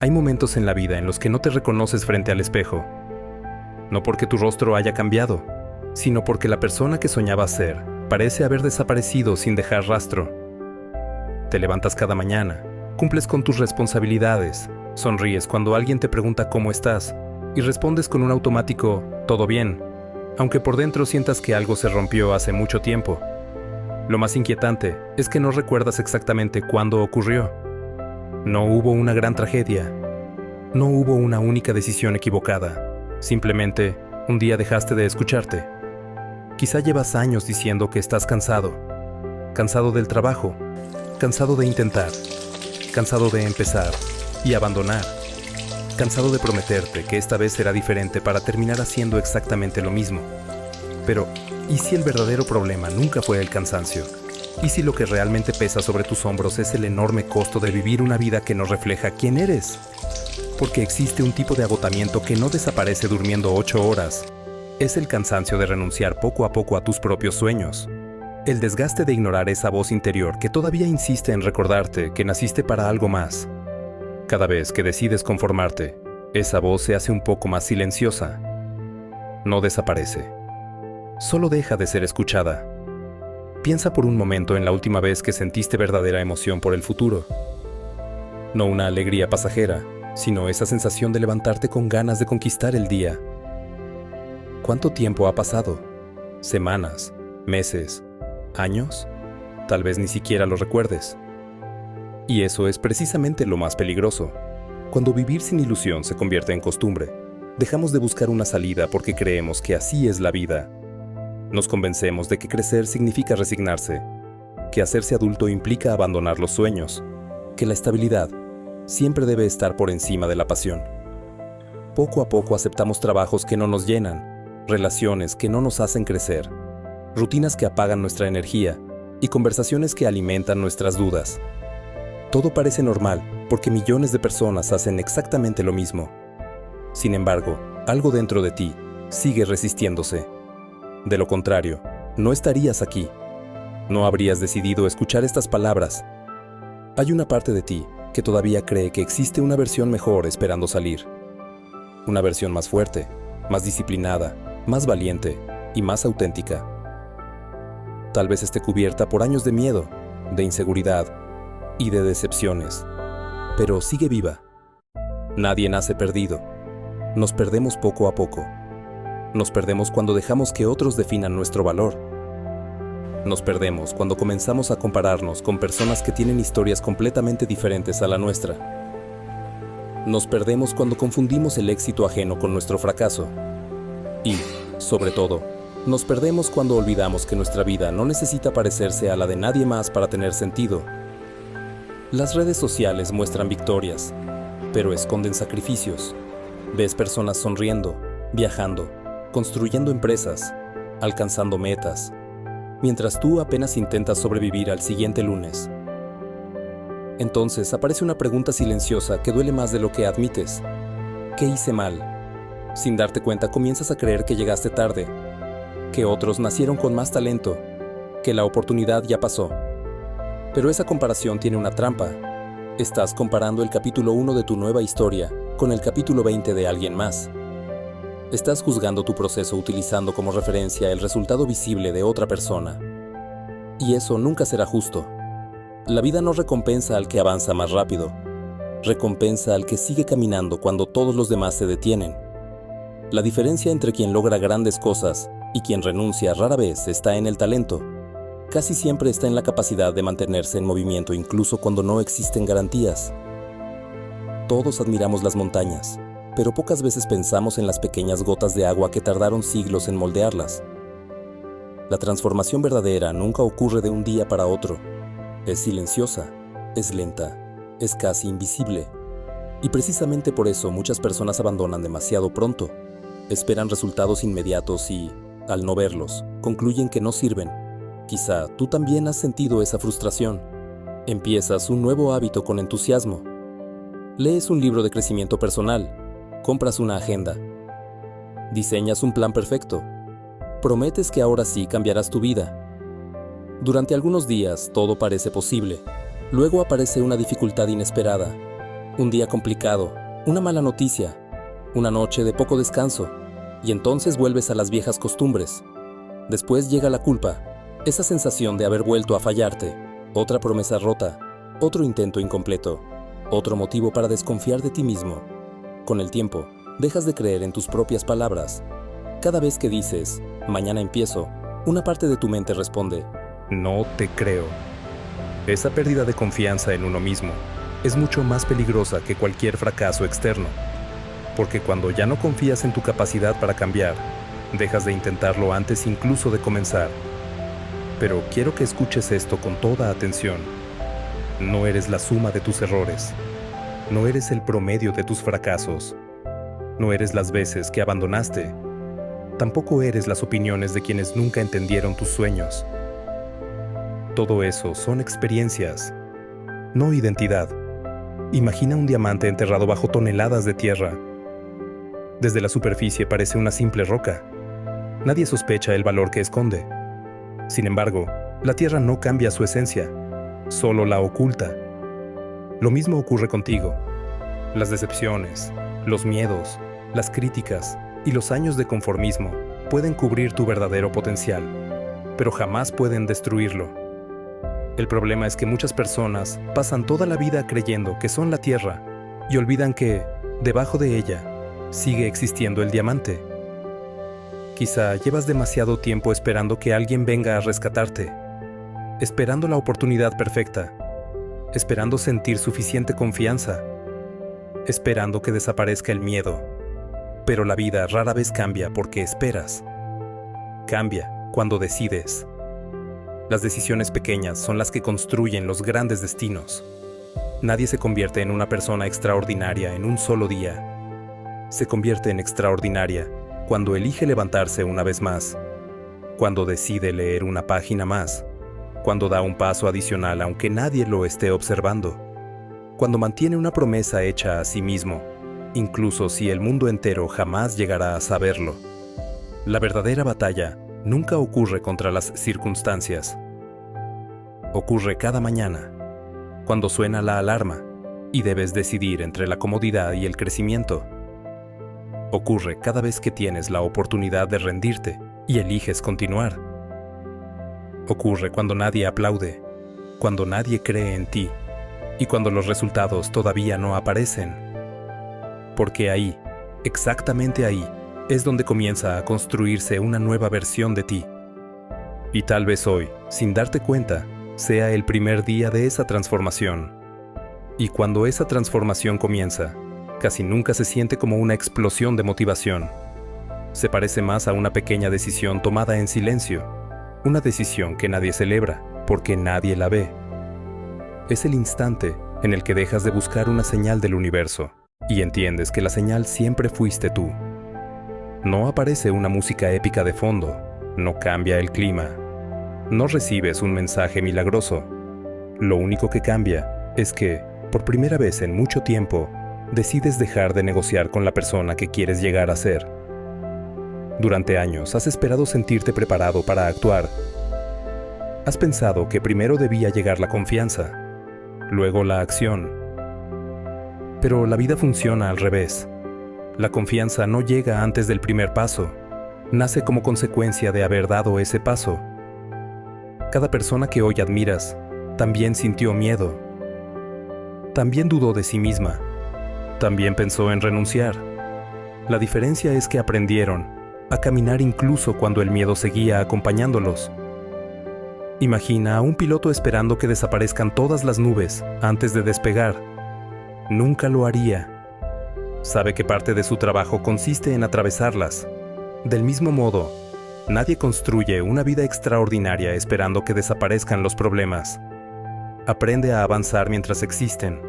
Hay momentos en la vida en los que no te reconoces frente al espejo. No porque tu rostro haya cambiado, sino porque la persona que soñabas ser parece haber desaparecido sin dejar rastro. Te levantas cada mañana, cumples con tus responsabilidades, sonríes cuando alguien te pregunta cómo estás y respondes con un automático «todo bien», aunque por dentro sientas que algo se rompió hace mucho tiempo. Lo más inquietante es que no recuerdas exactamente cuándo ocurrió. No hubo una gran tragedia. No hubo una única decisión equivocada. Simplemente, un día dejaste de escucharte. Quizá llevas años diciendo que estás cansado. Cansado del trabajo. Cansado de intentar. Cansado de empezar y abandonar. Cansado de prometerte que esta vez será diferente para terminar haciendo exactamente lo mismo. Pero, ¿y si el verdadero problema nunca fue el cansancio? ¿Y si lo que realmente pesa sobre tus hombros es el enorme costo de vivir una vida que no refleja quién eres? Porque existe un tipo de agotamiento que no desaparece durmiendo 8 horas. Es el cansancio de renunciar poco a poco a tus propios sueños. El desgaste de ignorar esa voz interior que todavía insiste en recordarte que naciste para algo más. Cada vez que decides conformarte, esa voz se hace un poco más silenciosa. No desaparece. Solo deja de ser escuchada. Piensa por un momento en la última vez que sentiste verdadera emoción por el futuro. No una alegría pasajera, sino esa sensación de levantarte con ganas de conquistar el día. ¿Cuánto tiempo ha pasado? ¿Semanas? ¿Meses? ¿Años? Tal vez ni siquiera lo recuerdes. Y eso es precisamente lo más peligroso. Cuando vivir sin ilusión se convierte en costumbre, dejamos de buscar una salida porque creemos que así es la vida. Nos convencemos de que crecer significa resignarse, que hacerse adulto implica abandonar los sueños, que la estabilidad siempre debe estar por encima de la pasión. Poco a poco aceptamos trabajos que no nos llenan, relaciones que no nos hacen crecer, rutinas que apagan nuestra energía y conversaciones que alimentan nuestras dudas. Todo parece normal porque millones de personas hacen exactamente lo mismo. Sin embargo, algo dentro de ti sigue resistiéndose. De lo contrario, no estarías aquí. No habrías decidido escuchar estas palabras. Hay una parte de ti que todavía cree que existe una versión mejor esperando salir. Una versión más fuerte, más disciplinada, más valiente y más auténtica. Tal vez esté cubierta por años de miedo, de inseguridad y de decepciones, pero sigue viva. Nadie nace perdido. Nos perdemos poco a poco. Nos perdemos cuando dejamos que otros definan nuestro valor. Nos perdemos cuando comenzamos a compararnos con personas que tienen historias completamente diferentes a la nuestra. Nos perdemos cuando confundimos el éxito ajeno con nuestro fracaso. Y, sobre todo, nos perdemos cuando olvidamos que nuestra vida no necesita parecerse a la de nadie más para tener sentido. Las redes sociales muestran victorias, pero esconden sacrificios. Ves personas sonriendo, viajando, construyendo empresas, alcanzando metas, mientras tú apenas intentas sobrevivir al siguiente lunes. Entonces aparece una pregunta silenciosa que duele más de lo que admites. ¿Qué hice mal? Sin darte cuenta comienzas a creer que llegaste tarde, que otros nacieron con más talento, que la oportunidad ya pasó. Pero esa comparación tiene una trampa. Estás comparando el capítulo 1 de tu nueva historia con el capítulo 20 de alguien más. Estás juzgando tu proceso utilizando como referencia el resultado visible de otra persona. Y eso nunca será justo. La vida no recompensa al que avanza más rápido. Recompensa al que sigue caminando cuando todos los demás se detienen. La diferencia entre quien logra grandes cosas y quien renuncia rara vez está en el talento. Casi siempre está en la capacidad de mantenerse en movimiento incluso cuando no existen garantías. Todos admiramos las montañas, pero pocas veces pensamos en las pequeñas gotas de agua que tardaron siglos en moldearlas. La transformación verdadera nunca ocurre de un día para otro. Es silenciosa, es lenta, es casi invisible. Y precisamente por eso muchas personas abandonan demasiado pronto. Esperan resultados inmediatos y, al no verlos, concluyen que no sirven. Quizá tú también has sentido esa frustración. Empiezas un nuevo hábito con entusiasmo. Lees un libro de crecimiento personal. Compras una agenda. Diseñas un plan perfecto. Prometes que ahora sí cambiarás tu vida. Durante algunos días todo parece posible. Luego aparece una dificultad inesperada. Un día complicado, una mala noticia, una noche de poco descanso, y entonces vuelves a las viejas costumbres. Después llega la culpa, esa sensación de haber vuelto a fallarte, otra promesa rota, otro intento incompleto, otro motivo para desconfiar de ti mismo. Con el tiempo, dejas de creer en tus propias palabras. Cada vez que dices, mañana empiezo, una parte de tu mente responde, no te creo. Esa pérdida de confianza en uno mismo es mucho más peligrosa que cualquier fracaso externo, porque cuando ya no confías en tu capacidad para cambiar, dejas de intentarlo antes incluso de comenzar. Pero quiero que escuches esto con toda atención. No eres la suma de tus errores. No eres el promedio de tus fracasos. No eres las veces que abandonaste. Tampoco eres las opiniones de quienes nunca entendieron tus sueños. Todo eso son experiencias, no identidad. Imagina un diamante enterrado bajo toneladas de tierra. Desde la superficie parece una simple roca. Nadie sospecha el valor que esconde. Sin embargo, la tierra no cambia su esencia, solo la oculta. Lo mismo ocurre contigo. Las decepciones, los miedos, las críticas y los años de conformismo pueden cubrir tu verdadero potencial, pero jamás pueden destruirlo. El problema es que muchas personas pasan toda la vida creyendo que son la tierra y olvidan que, debajo de ella, sigue existiendo el diamante. Quizá llevas demasiado tiempo esperando que alguien venga a rescatarte, esperando la oportunidad perfecta, esperando sentir suficiente confianza, esperando que desaparezca el miedo. Pero la vida rara vez cambia porque esperas. Cambia cuando decides. Las decisiones pequeñas son las que construyen los grandes destinos. Nadie se convierte en una persona extraordinaria en un solo día. Se convierte en extraordinaria cuando elige levantarse una vez más, cuando decide leer una página más, cuando da un paso adicional aunque nadie lo esté observando, cuando mantiene una promesa hecha a sí mismo, incluso si el mundo entero jamás llegará a saberlo. La verdadera batalla nunca ocurre contra las circunstancias. Ocurre cada mañana, cuando suena la alarma y debes decidir entre la comodidad y el crecimiento. Ocurre cada vez que tienes la oportunidad de rendirte y eliges continuar. Ocurre cuando nadie aplaude, cuando nadie cree en ti y cuando los resultados todavía no aparecen. Porque ahí, exactamente ahí, es donde comienza a construirse una nueva versión de ti. Y tal vez hoy, sin darte cuenta, sea el primer día de esa transformación. Y cuando esa transformación comienza, casi nunca se siente como una explosión de motivación. Se parece más a una pequeña decisión tomada en silencio, una decisión que nadie celebra, porque nadie la ve. Es el instante en el que dejas de buscar una señal del universo y entiendes que la señal siempre fuiste tú. No aparece una música épica de fondo, no cambia el clima, no recibes un mensaje milagroso. Lo único que cambia es que, por primera vez en mucho tiempo, decides dejar de negociar con la persona que quieres llegar a ser. Durante años has esperado sentirte preparado para actuar. Has pensado que primero debía llegar la confianza, luego la acción. Pero la vida funciona al revés. La confianza no llega antes del primer paso, nace como consecuencia de haber dado ese paso. Cada persona que hoy admiras también sintió miedo. También dudó de sí misma. También pensó en renunciar. La diferencia es que aprendieron a caminar incluso cuando el miedo seguía acompañándolos. Imagina a un piloto esperando que desaparezcan todas las nubes antes de despegar. Nunca lo haría. Sabe que parte de su trabajo consiste en atravesarlas. Del mismo modo, nadie construye una vida extraordinaria esperando que desaparezcan los problemas. Aprende a avanzar mientras existen.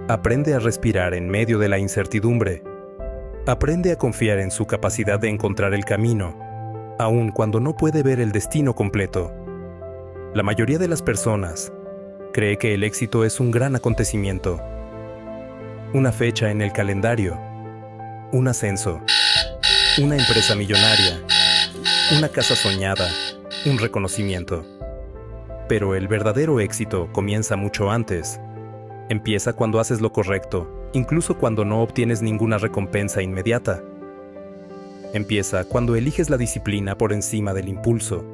Aprende a respirar en medio de la incertidumbre. Aprende a confiar en su capacidad de encontrar el camino, aun cuando no puede ver el destino completo. La mayoría de las personas cree que el éxito es un gran acontecimiento. Una fecha en el calendario, un ascenso, una empresa millonaria, una casa soñada, un reconocimiento. Pero el verdadero éxito comienza mucho antes. Empieza cuando haces lo correcto, incluso cuando no obtienes ninguna recompensa inmediata. Empieza cuando eliges la disciplina por encima del impulso.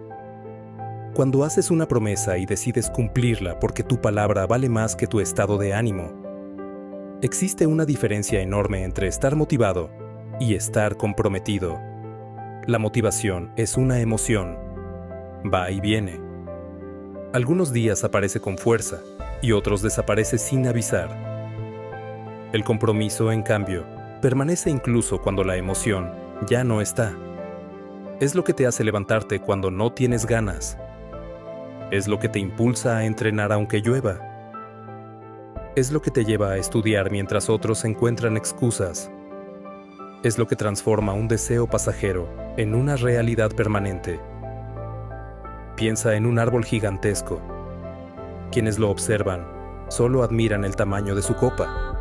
Cuando haces una promesa y decides cumplirla porque tu palabra vale más que tu estado de ánimo. Existe una diferencia enorme entre estar motivado y estar comprometido. La motivación es una emoción. Va y viene. Algunos días aparece con fuerza y otros desaparece sin avisar. El compromiso, en cambio, permanece incluso cuando la emoción ya no está. Es lo que te hace levantarte cuando no tienes ganas. Es lo que te impulsa a entrenar aunque llueva. Es lo que te lleva a estudiar mientras otros encuentran excusas. Es lo que transforma un deseo pasajero en una realidad permanente. Piensa en un árbol gigantesco. Quienes lo observan solo admiran el tamaño de su copa.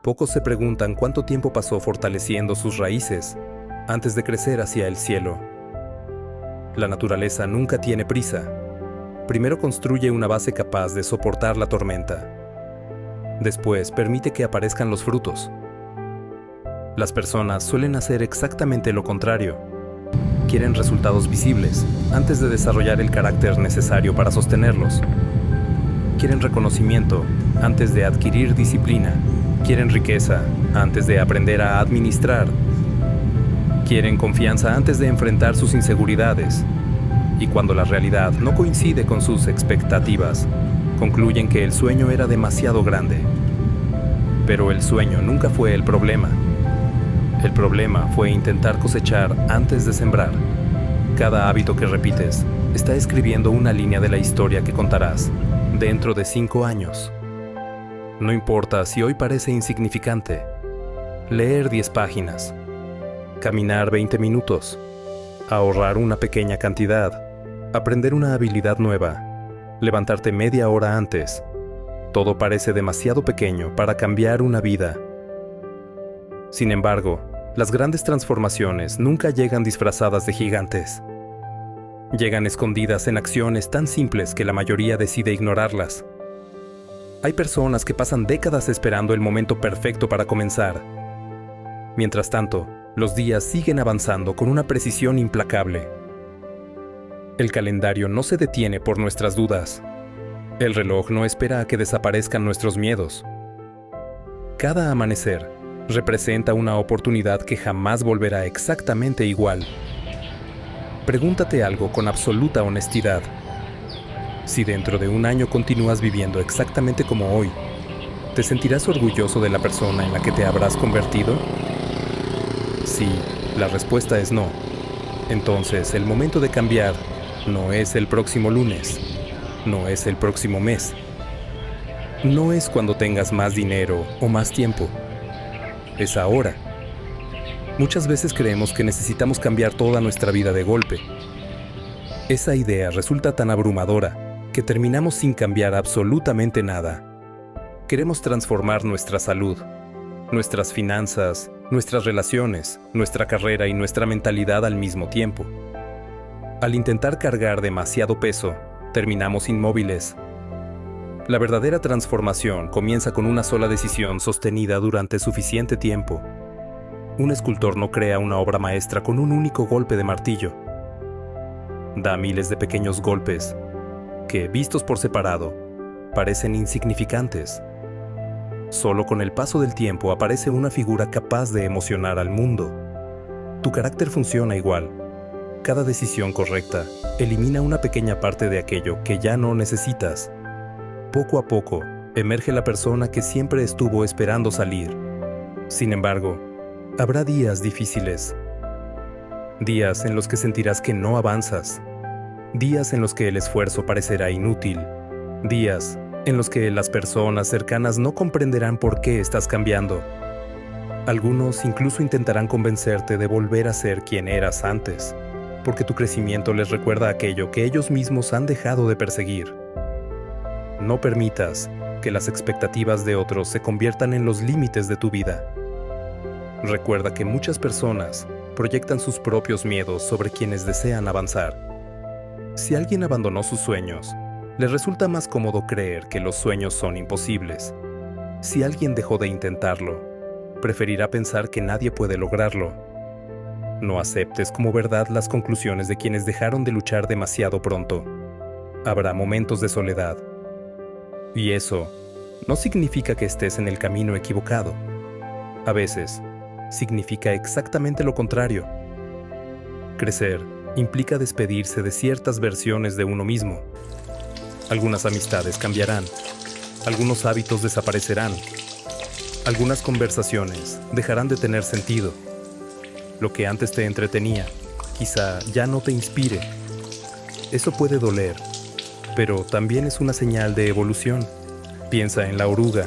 Pocos se preguntan cuánto tiempo pasó fortaleciendo sus raíces antes de crecer hacia el cielo. La naturaleza nunca tiene prisa. Primero construye una base capaz de soportar la tormenta. Después permite que aparezcan los frutos. Las personas suelen hacer exactamente lo contrario. Quieren resultados visibles antes de desarrollar el carácter necesario para sostenerlos. Quieren reconocimiento antes de adquirir disciplina. Quieren riqueza antes de aprender a administrar. Quieren confianza antes de enfrentar sus inseguridades. Y cuando la realidad no coincide con sus expectativas, concluyen que el sueño era demasiado grande. Pero el sueño nunca fue el problema. El problema fue intentar cosechar antes de sembrar. Cada hábito que repites está escribiendo una línea de la historia que contarás dentro de 5 años. No importa si hoy parece insignificante. Leer 10 páginas. Caminar 20 minutos. Ahorrar una pequeña cantidad. Aprender una habilidad nueva. Levantarte media hora antes. Todo parece demasiado pequeño para cambiar una vida. Sin embargo, las grandes transformaciones nunca llegan disfrazadas de gigantes. Llegan escondidas en acciones tan simples que la mayoría decide ignorarlas. Hay personas que pasan décadas esperando el momento perfecto para comenzar. Mientras tanto, los días siguen avanzando con una precisión implacable. El calendario no se detiene por nuestras dudas. El reloj no espera a que desaparezcan nuestros miedos. Cada amanecer representa una oportunidad que jamás volverá exactamente igual. Pregúntate algo con absoluta honestidad. Si dentro de un año continúas viviendo exactamente como hoy, ¿te sentirás orgulloso de la persona en la que te habrás convertido? Si la respuesta es no, entonces el momento de cambiar no es el próximo lunes, no es el próximo mes, no es cuando tengas más dinero o más tiempo, es ahora. Muchas veces creemos que necesitamos cambiar toda nuestra vida de golpe. Esa idea resulta tan abrumadora que terminamos sin cambiar absolutamente nada. Queremos transformar nuestra salud, nuestras finanzas, nuestras relaciones, nuestra carrera y nuestra mentalidad al mismo tiempo. Al intentar cargar demasiado peso, terminamos inmóviles. La verdadera transformación comienza con una sola decisión sostenida durante suficiente tiempo. Un escultor no crea una obra maestra con un único golpe de martillo. Da miles de pequeños golpes que, vistos por separado, parecen insignificantes. Solo con el paso del tiempo aparece una figura capaz de emocionar al mundo. Tu carácter funciona igual. Cada decisión correcta elimina una pequeña parte de aquello que ya no necesitas. Poco a poco, emerge la persona que siempre estuvo esperando salir. Sin embargo, habrá días difíciles. Días en los que sentirás que no avanzas. Días en los que el esfuerzo parecerá inútil. Días en los que las personas cercanas no comprenderán por qué estás cambiando. Algunos incluso intentarán convencerte de volver a ser quien eras antes, porque tu crecimiento les recuerda aquello que ellos mismos han dejado de perseguir. No permitas que las expectativas de otros se conviertan en los límites de tu vida. Recuerda que muchas personas proyectan sus propios miedos sobre quienes desean avanzar. Si alguien abandonó sus sueños, Les resulta más cómodo creer que los sueños son imposibles. Si alguien dejó de intentarlo, preferirá pensar que nadie puede lograrlo. No aceptes como verdad las conclusiones de quienes dejaron de luchar demasiado pronto. Habrá momentos de soledad. Y eso no significa que estés en el camino equivocado. A veces, significa exactamente lo contrario. Crecer implica despedirse de ciertas versiones de uno mismo. Algunas amistades cambiarán, algunos hábitos desaparecerán, algunas conversaciones dejarán de tener sentido. Lo que antes te entretenía, quizá ya no te inspire. Eso puede doler, pero también es una señal de evolución. Piensa en la oruga.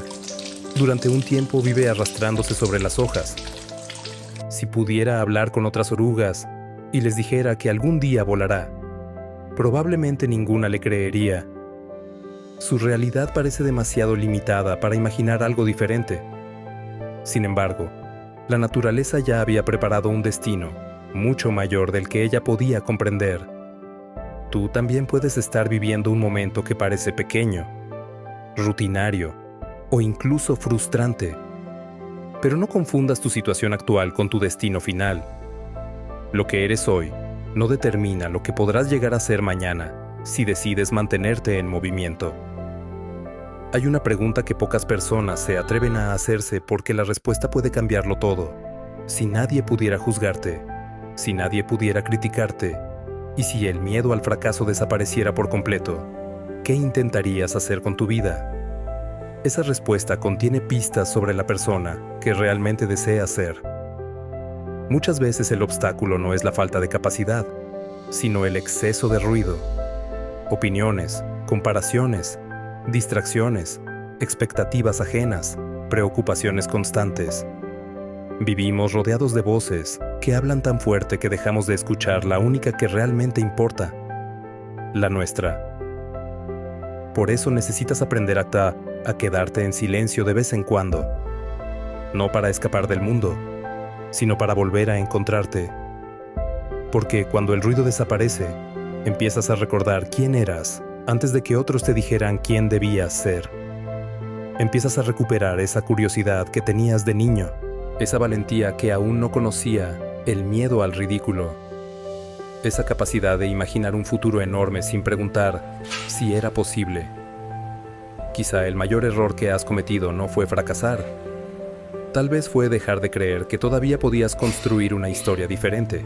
Durante un tiempo vive arrastrándose sobre las hojas. Si pudiera hablar con otras orugas y les dijera que algún día volará, probablemente ninguna le creería. Su realidad parece demasiado limitada para imaginar algo diferente. Sin embargo, la naturaleza ya había preparado un destino mucho mayor del que ella podía comprender. Tú también puedes estar viviendo un momento que parece pequeño, rutinario o incluso frustrante. Pero no confundas tu situación actual con tu destino final. Lo que eres hoy no determina lo que podrás llegar a ser mañana si decides mantenerte en movimiento. Hay una pregunta que pocas personas se atreven a hacerse porque la respuesta puede cambiarlo todo. Si nadie pudiera juzgarte, si nadie pudiera criticarte, y si el miedo al fracaso desapareciera por completo, ¿qué intentarías hacer con tu vida? Esa respuesta contiene pistas sobre la persona que realmente deseas ser. Muchas veces el obstáculo no es la falta de capacidad, sino el exceso de ruido. Opiniones, comparaciones, distracciones, expectativas ajenas, preocupaciones constantes. Vivimos rodeados de voces que hablan tan fuerte que dejamos de escuchar la única que realmente importa, la nuestra. Por eso necesitas aprender a quedarte en silencio de vez en cuando, no para escapar del mundo, sino para volver a encontrarte. Porque cuando el ruido desaparece, empiezas a recordar quién eras antes de que otros te dijeran quién debías ser. Empiezas a recuperar esa curiosidad que tenías de niño, esa valentía que aún no conocía, el miedo al ridículo, esa capacidad de imaginar un futuro enorme sin preguntar si era posible. Quizá el mayor error que has cometido no fue fracasar. Tal vez fue dejar de creer que todavía podías construir una historia diferente.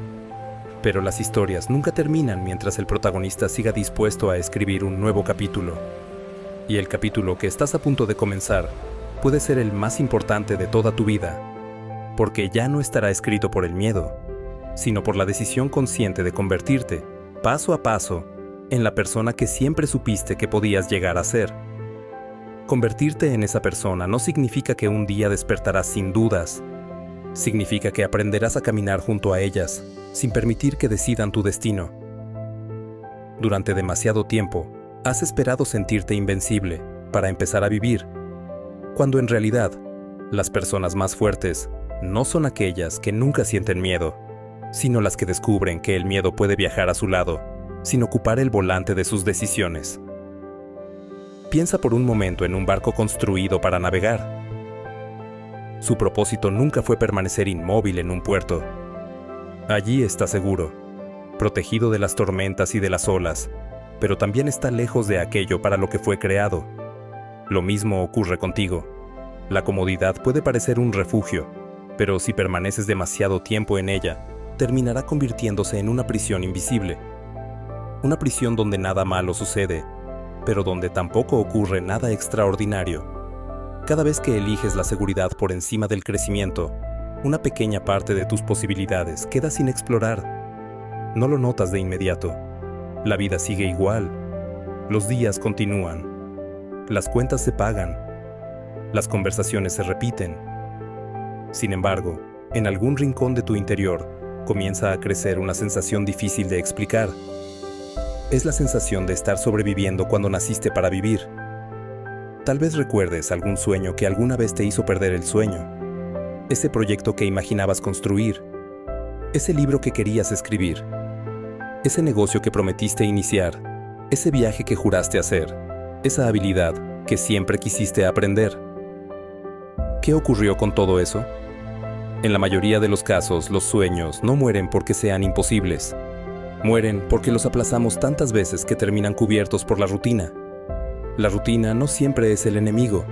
Pero las historias nunca terminan mientras el protagonista siga dispuesto a escribir un nuevo capítulo. Y el capítulo que estás a punto de comenzar puede ser el más importante de toda tu vida, porque ya no estará escrito por el miedo, sino por la decisión consciente de convertirte, paso a paso, en la persona que siempre supiste que podías llegar a ser. Convertirte en esa persona no significa que un día despertarás sin dudas. Significa que aprenderás a caminar junto a ellas, sin permitir que decidan tu destino. Durante demasiado tiempo, has esperado sentirte invencible para empezar a vivir, cuando en realidad, las personas más fuertes no son aquellas que nunca sienten miedo, sino las que descubren que el miedo puede viajar a su lado, sin ocupar el volante de sus decisiones. Piensa por un momento en un barco construido para navegar. Su propósito nunca fue permanecer inmóvil en un puerto. Allí está seguro, protegido de las tormentas y de las olas, pero también está lejos de aquello para lo que fue creado. Lo mismo ocurre contigo. La comodidad puede parecer un refugio, pero si permaneces demasiado tiempo en ella, terminará convirtiéndose en una prisión invisible. Una prisión donde nada malo sucede, pero donde tampoco ocurre nada extraordinario. Cada vez que eliges la seguridad por encima del crecimiento, una pequeña parte de tus posibilidades queda sin explorar. No lo notas de inmediato. La vida sigue igual. Los días continúan. Las cuentas se pagan. Las conversaciones se repiten. Sin embargo, en algún rincón de tu interior comienza a crecer una sensación difícil de explicar. Es la sensación de estar sobreviviendo cuando naciste para vivir. Tal vez recuerdes algún sueño que alguna vez te hizo perder el sueño. Ese proyecto que imaginabas construir. Ese libro que querías escribir. Ese negocio que prometiste iniciar. Ese viaje que juraste hacer. esa habilidad que siempre quisiste aprender. ¿Qué ocurrió con todo eso? En la mayoría de los casos, los sueños no mueren porque sean imposibles. Mueren porque los aplazamos tantas veces que terminan cubiertos por la rutina. La rutina no siempre es el enemigo.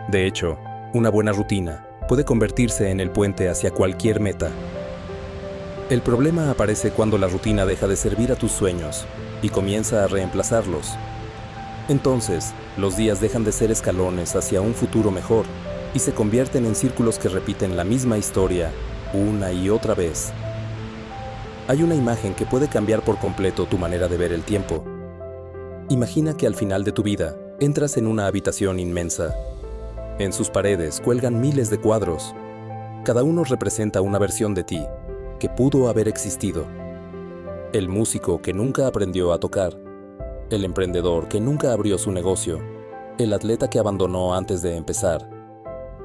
De hecho, una buena rutina puede convertirse en el puente hacia cualquier meta. El problema aparece cuando la rutina deja de servir a tus sueños y comienza a reemplazarlos. Entonces, los días dejan de ser escalones hacia un futuro mejor y se convierten en círculos que repiten la misma historia una y otra vez. Hay una imagen que puede cambiar por completo tu manera de ver el tiempo. Imagina que al final de tu vida entras en una habitación inmensa. En sus paredes cuelgan miles de cuadros. Cada uno representa una versión de ti que pudo haber existido. El músico que nunca aprendió a tocar, el emprendedor que nunca abrió su negocio, el atleta que abandonó antes de empezar,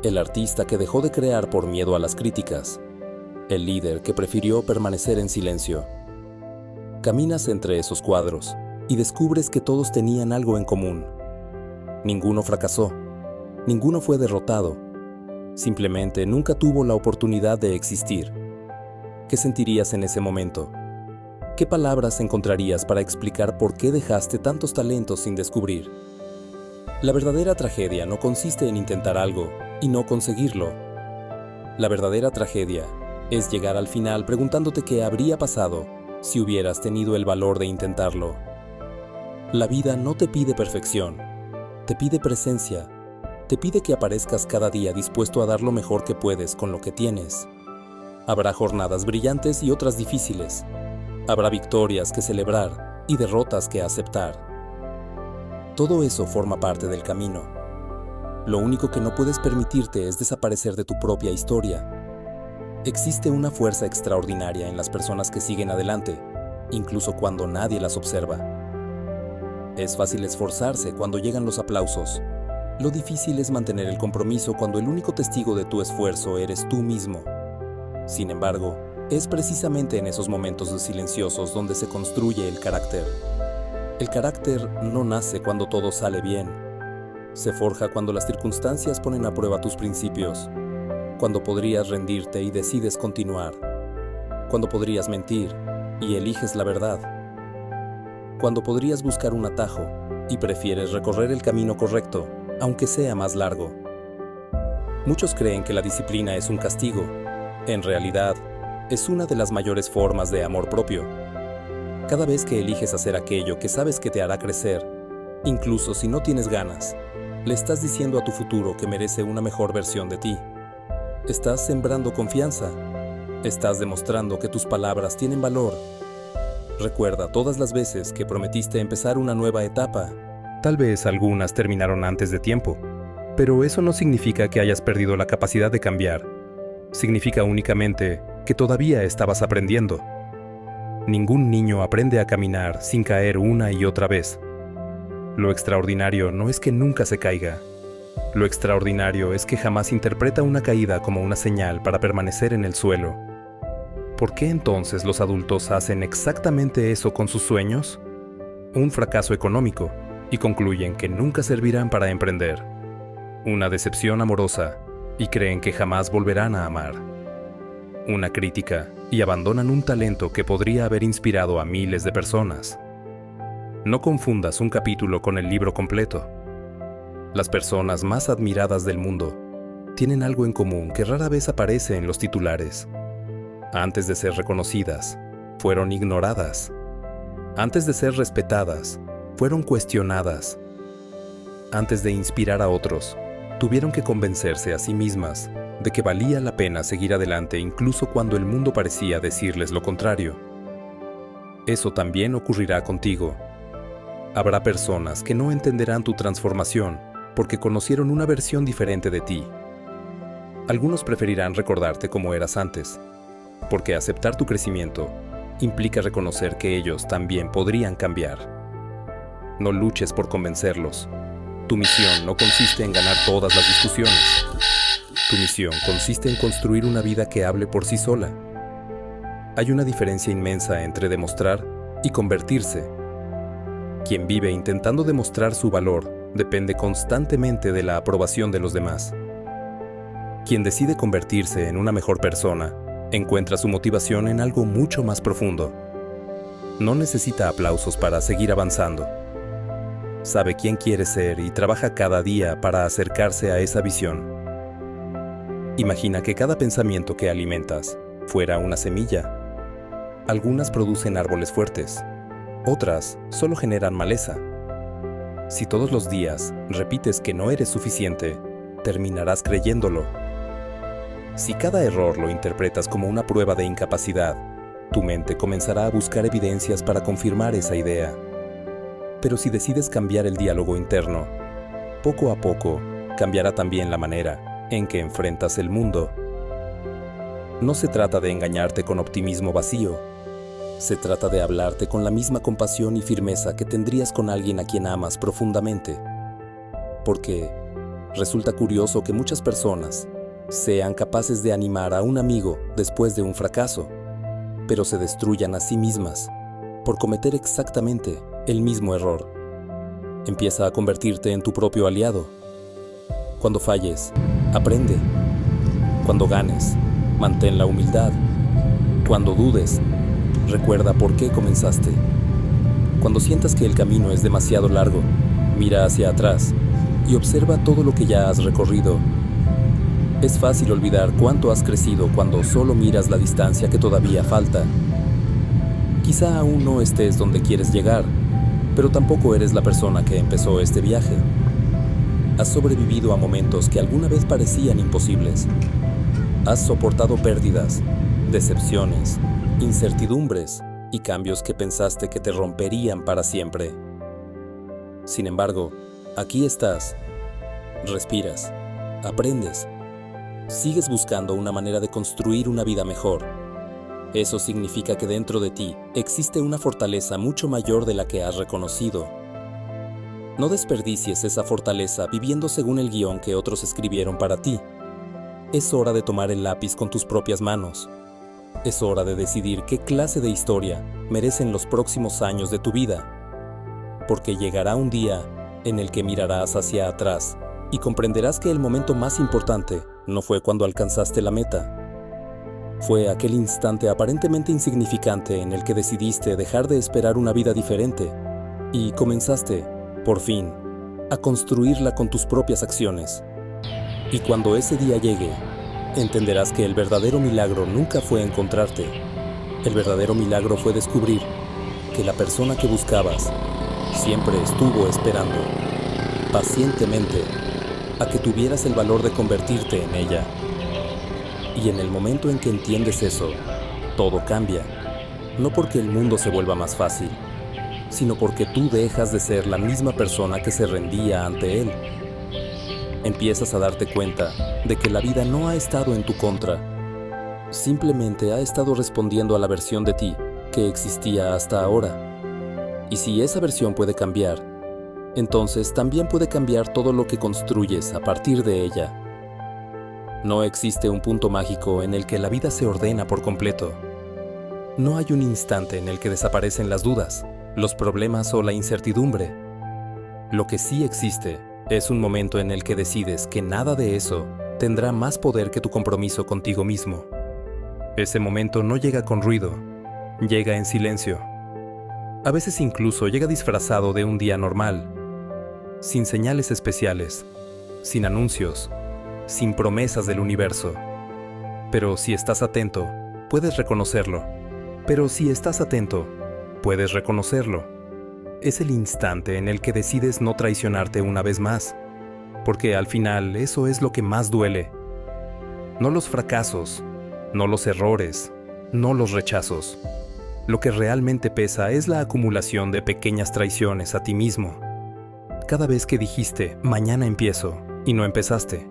el artista que dejó de crear por miedo a las críticas, el líder que prefirió permanecer en silencio. Caminas entre esos cuadros y descubres que todos tenían algo en común. Ninguno fracasó, ninguno fue derrotado, simplemente nunca tuvo la oportunidad de existir. ¿Qué sentirías en ese momento? ¿Qué palabras encontrarías para explicar por qué dejaste tantos talentos sin descubrir? La verdadera tragedia no consiste en intentar algo y no conseguirlo. La verdadera tragedia es llegar al final preguntándote qué habría pasado si hubieras tenido el valor de intentarlo. La vida no te pide perfección, te pide presencia, te pide que aparezcas cada día dispuesto a dar lo mejor que puedes con lo que tienes. Habrá jornadas brillantes y otras difíciles. Habrá victorias que celebrar y derrotas que aceptar. Todo eso forma parte del camino. Lo único que no puedes permitirte es desaparecer de tu propia historia. Existe una fuerza extraordinaria en las personas que siguen adelante, incluso cuando nadie las observa. Es fácil esforzarse cuando llegan los aplausos. Lo difícil es mantener el compromiso cuando el único testigo de tu esfuerzo eres tú mismo. Sin embargo, es precisamente en esos momentos silenciosos donde se construye el carácter. El carácter no nace cuando todo sale bien. Se forja cuando las circunstancias ponen a prueba tus principios, cuando podrías rendirte y decides continuar, cuando podrías mentir y eliges la verdad, cuando podrías buscar un atajo y prefieres recorrer el camino correcto, aunque sea más largo. Muchos creen que la disciplina es un castigo. En realidad, es una de las mayores formas de amor propio. Cada vez que eliges hacer aquello que sabes que te hará crecer, incluso si no tienes ganas, le estás diciendo a tu futuro que merece una mejor versión de ti. Estás sembrando confianza. Estás demostrando que tus palabras tienen valor. Recuerda todas las veces que prometiste empezar una nueva etapa. Tal vez algunas terminaron antes de tiempo, pero eso no significa que hayas perdido la capacidad de cambiar. Significa únicamente que todavía estabas aprendiendo. Ningún niño aprende a caminar sin caer una y otra vez. Lo extraordinario no es que nunca se caiga. Lo extraordinario es que jamás interpreta una caída como una señal para permanecer en el suelo. ¿Por qué entonces los adultos hacen exactamente eso con sus sueños? Un fracaso económico, y concluyen que nunca servirán para emprender. Una decepción amorosa, y creen que jamás volverán a amar. Una crítica, y abandonan un talento que podría haber inspirado a miles de personas. No confundas un capítulo con el libro completo. Las personas más admiradas del mundo tienen algo en común que rara vez aparece en los titulares. Antes de ser reconocidas, fueron ignoradas. Antes de ser respetadas, fueron cuestionadas. Antes de inspirar a otros, tuvieron que convencerse a sí mismas de que valía la pena seguir adelante incluso cuando el mundo parecía decirles lo contrario. Eso también ocurrirá contigo. Habrá personas que no entenderán tu transformación porque conocieron una versión diferente de ti. Algunos preferirán recordarte como eras antes, porque aceptar tu crecimiento implica reconocer que ellos también podrían cambiar. No luches por convencerlos. Tu misión no consiste en ganar todas las discusiones. Tu misión consiste en construir una vida que hable por sí sola. Hay una diferencia inmensa entre demostrar y convertirse. Quien vive intentando demostrar su valor depende constantemente de la aprobación de los demás. Quien decide convertirse en una mejor persona encuentra su motivación en algo mucho más profundo. No necesita aplausos para seguir avanzando. Sabe quién quiere ser y trabaja cada día para acercarse a esa visión. Imagina que cada pensamiento que alimentas fuera una semilla. Algunas producen árboles fuertes, otras solo generan maleza. Si todos los días repites que no eres suficiente, terminarás creyéndolo. Si cada error lo interpretas como una prueba de incapacidad, tu mente comenzará a buscar evidencias para confirmar esa idea. Pero si decides cambiar el diálogo interno, poco a poco cambiará también la manera en que enfrentas el mundo. No se trata de engañarte con optimismo vacío. Se trata de hablarte con la misma compasión y firmeza que tendrías con alguien a quien amas profundamente. Porque resulta curioso que muchas personas sean capaces de animar a un amigo después de un fracaso, pero se destruyan a sí mismas por cometer exactamente el mismo error. Empieza a convertirte en tu propio aliado. Cuando falles, aprende. Cuando ganes, mantén la humildad. Cuando dudes, recuerda por qué comenzaste. Cuando sientas que el camino es demasiado largo, mira hacia atrás y observa todo lo que ya has recorrido. Es fácil olvidar cuánto has crecido cuando solo miras la distancia que todavía falta. Quizá aún no estés donde quieres llegar, pero tampoco eres la persona que empezó este viaje. Has sobrevivido a momentos que alguna vez parecían imposibles. Has soportado pérdidas, decepciones, incertidumbres y cambios que pensaste que te romperían para siempre. Sin embargo, aquí estás. Respiras, aprendes, sigues buscando una manera de construir una vida mejor. Eso significa que dentro de ti existe una fortaleza mucho mayor de la que has reconocido. No desperdicies esa fortaleza viviendo según el guión que otros escribieron para ti. Es hora de tomar el lápiz con tus propias manos. Es hora de decidir qué clase de historia merecen los próximos años de tu vida. Porque llegará un día en el que mirarás hacia atrás y comprenderás que el momento más importante no fue cuando alcanzaste la meta. Fue aquel instante aparentemente insignificante en el que decidiste dejar de esperar una vida diferente y comenzaste, por fin, a construirla con tus propias acciones. Y cuando ese día llegue, entenderás que el verdadero milagro nunca fue encontrarte. El verdadero milagro fue descubrir que la persona que buscabas siempre estuvo esperando, pacientemente, a que tuvieras el valor de convertirte en ella. Y en el momento en que entiendes eso, todo cambia. No porque el mundo se vuelva más fácil, sino porque tú dejas de ser la misma persona que se rendía ante él. Empiezas a darte cuenta de que la vida no ha estado en tu contra. Simplemente ha estado respondiendo a la versión de ti que existía hasta ahora. Y si esa versión puede cambiar, entonces también puede cambiar todo lo que construyes a partir de ella. No existe un punto mágico en el que la vida se ordena por completo. No hay un instante en el que desaparecen las dudas, los problemas o la incertidumbre. Lo que sí existe es un momento en el que decides que nada de eso tendrá más poder que tu compromiso contigo mismo. Ese momento no llega con ruido, llega en silencio. A veces incluso llega disfrazado de un día normal, sin señales especiales, sin anuncios, sin promesas del universo. Pero si estás atento, puedes reconocerlo. Es el instante en el que decides no traicionarte una vez más, porque al final eso es lo que más duele. No los fracasos, no los errores, no los rechazos. Lo que realmente pesa es la acumulación de pequeñas traiciones a ti mismo. Cada vez que dijiste, mañana empiezo, y no empezaste.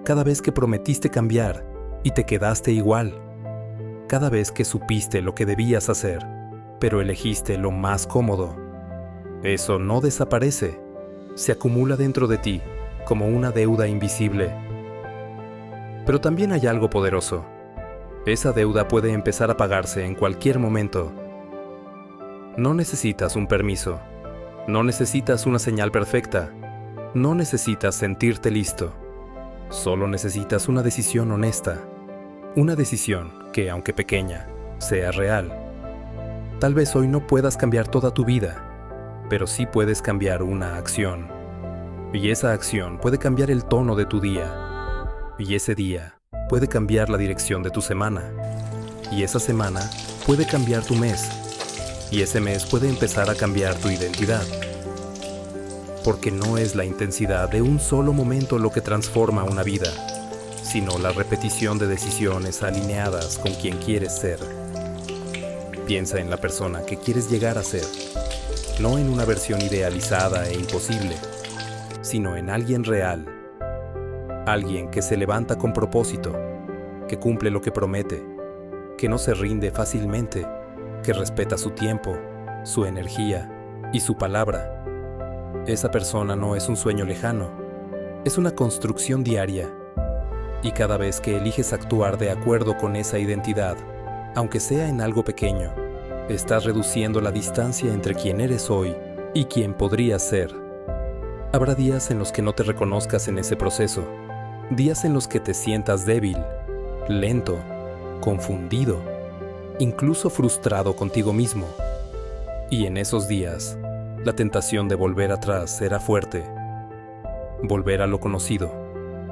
Cada vez que prometiste cambiar, y te quedaste igual. Cada vez que supiste lo que debías hacer, pero elegiste lo más cómodo. Eso no desaparece, se acumula dentro de ti, como una deuda invisible. Pero también hay algo poderoso. Esa deuda puede empezar a pagarse en cualquier momento. No necesitas un permiso, No necesitas una señal perfecta. No necesitas sentirte listo. Solo necesitas una decisión honesta. Una decisión que, aunque pequeña, sea real. Tal vez hoy no puedas cambiar toda tu vida, pero sí puedes cambiar una acción. Y esa acción puede cambiar el tono de tu día. Y ese día puede cambiar la dirección de tu semana. Y esa semana puede cambiar tu mes. Y ese mes puede empezar a cambiar tu identidad. Porque no es la intensidad de un solo momento lo que transforma una vida, sino la repetición de decisiones alineadas con quien quieres ser. Piensa en la persona que quieres llegar a ser, no en una versión idealizada e imposible, sino en alguien real. Alguien que se levanta con propósito, que cumple lo que promete, que no se rinde fácilmente, que respeta su tiempo, su energía y su palabra. Esa persona no es un sueño lejano, es una construcción diaria. Y cada vez que eliges actuar de acuerdo con esa identidad, aunque sea en algo pequeño, estás reduciendo la distancia entre quien eres hoy y quien podrías ser. Habrá días en los que no te reconozcas en ese proceso, días en los que te sientas débil, lento, confundido, incluso frustrado contigo mismo. Y en esos días, la tentación de volver atrás será fuerte. Volver a lo conocido,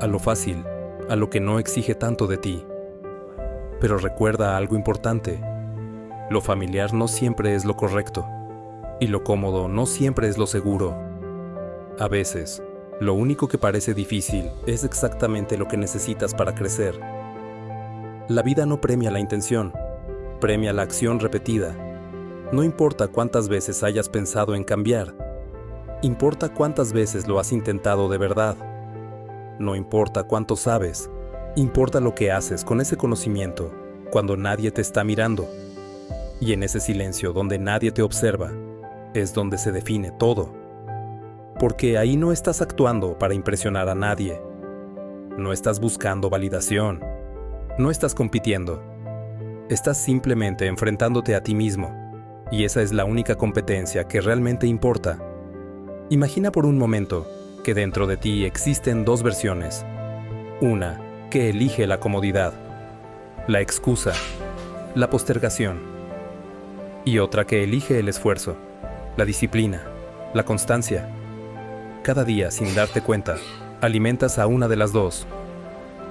a lo fácil, a lo que no exige tanto de ti. Pero recuerda algo importante. Lo familiar no siempre es lo correcto, y lo cómodo no siempre es lo seguro. A veces, lo único que parece difícil es exactamente lo que necesitas para crecer. La vida no premia la intención, premia la acción repetida. No importa cuántas veces hayas pensado en cambiar, importa cuántas veces lo has intentado de verdad. No importa cuánto sabes, importa lo que haces con ese conocimiento cuando nadie te está mirando. Y en ese silencio donde nadie te observa, es donde se define todo. Porque ahí no estás actuando para impresionar a nadie. No estás buscando validación. No estás compitiendo. Estás simplemente enfrentándote a ti mismo. Y esa es la única competencia que realmente importa. Imagina por un momento que dentro de ti existen dos versiones. Una que elige la comodidad, la excusa, la postergación. Y otra que elige el esfuerzo, la disciplina, la constancia. Cada día, sin darte cuenta, alimentas a una de las dos.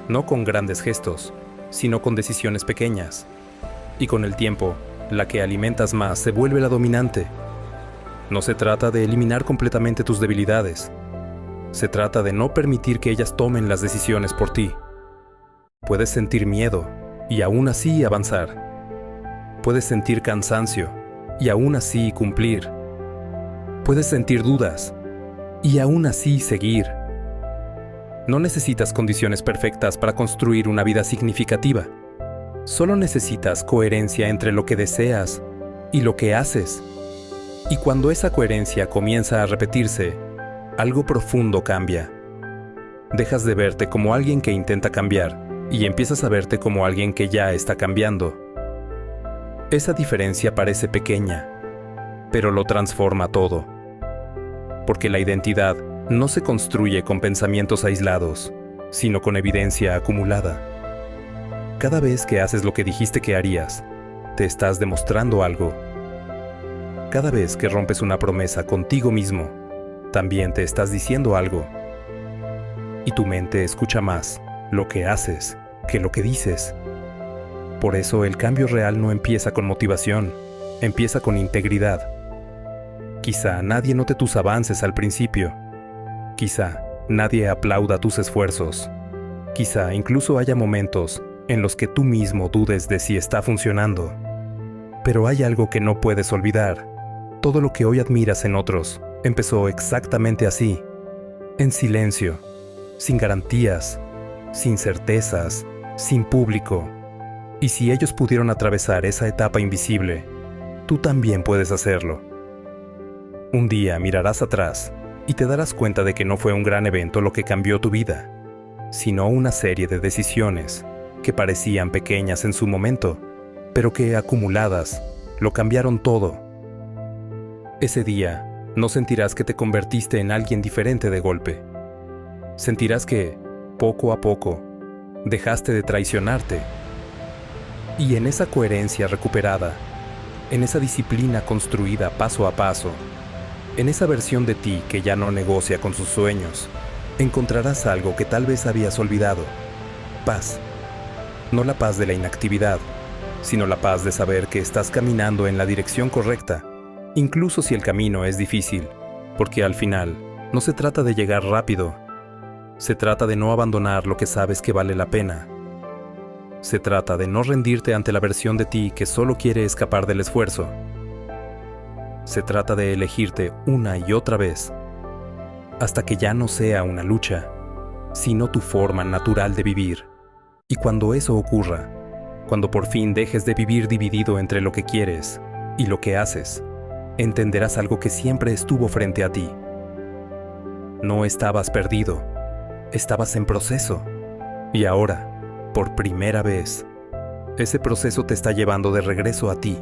No con grandes gestos, sino con decisiones pequeñas. Y con el tiempo, la que alimentas más se vuelve la dominante. No se trata de eliminar completamente tus debilidades. Se trata de no permitir que ellas tomen las decisiones por ti. Puedes sentir miedo y aún así avanzar. Puedes sentir cansancio y aún así cumplir. Puedes sentir dudas y aún así seguir. No necesitas condiciones perfectas para construir una vida significativa. Solo necesitas coherencia entre lo que deseas y lo que haces. Y cuando esa coherencia comienza a repetirse, algo profundo cambia. Dejas de verte como alguien que intenta cambiar y empiezas a verte como alguien que ya está cambiando. Esa diferencia parece pequeña, pero lo transforma todo. Porque la identidad no se construye con pensamientos aislados, sino con evidencia acumulada. Cada vez que haces lo que dijiste que harías, te estás demostrando algo. Cada vez que rompes una promesa contigo mismo, también te estás diciendo algo. Y tu mente escucha más lo que haces que lo que dices. Por eso el cambio real no empieza con motivación, empieza con integridad. Quizá nadie note tus avances al principio. Quizá nadie aplauda tus esfuerzos. Quizá incluso haya momentos en los que tú mismo dudes de si está funcionando. Pero hay algo que no puedes olvidar. Todo lo que hoy admiras en otros empezó exactamente así, en silencio, sin garantías, sin certezas, sin público. Y si ellos pudieron atravesar esa etapa invisible, tú también puedes hacerlo. Un día mirarás atrás y te darás cuenta de que no fue un gran evento lo que cambió tu vida, sino una serie de decisiones que parecían pequeñas en su momento, pero que acumuladas lo cambiaron todo. Ese día No sentirás que te convertiste en alguien diferente de golpe. Sentirás que, poco a poco, dejaste de traicionarte. Y en esa coherencia recuperada, en esa disciplina construida paso a paso, en esa versión de ti que ya no negocia con sus sueños, encontrarás algo que tal vez habías olvidado. Paz. No la paz de la inactividad, sino la paz de saber que estás caminando en la dirección correcta, incluso si el camino es difícil, porque al final no se trata de llegar rápido, se trata de no abandonar lo que sabes que vale la pena. Se trata de no rendirte ante la versión de ti que solo quiere escapar del esfuerzo. Se trata de elegirte una y otra vez, hasta que ya no sea una lucha, sino tu forma natural de vivir. Y cuando eso ocurra, cuando por fin dejes de vivir dividido entre lo que quieres y lo que haces, entenderás algo que siempre estuvo frente a ti. No estabas perdido, estabas en proceso. Y ahora, por primera vez, ese proceso te está llevando de regreso a ti.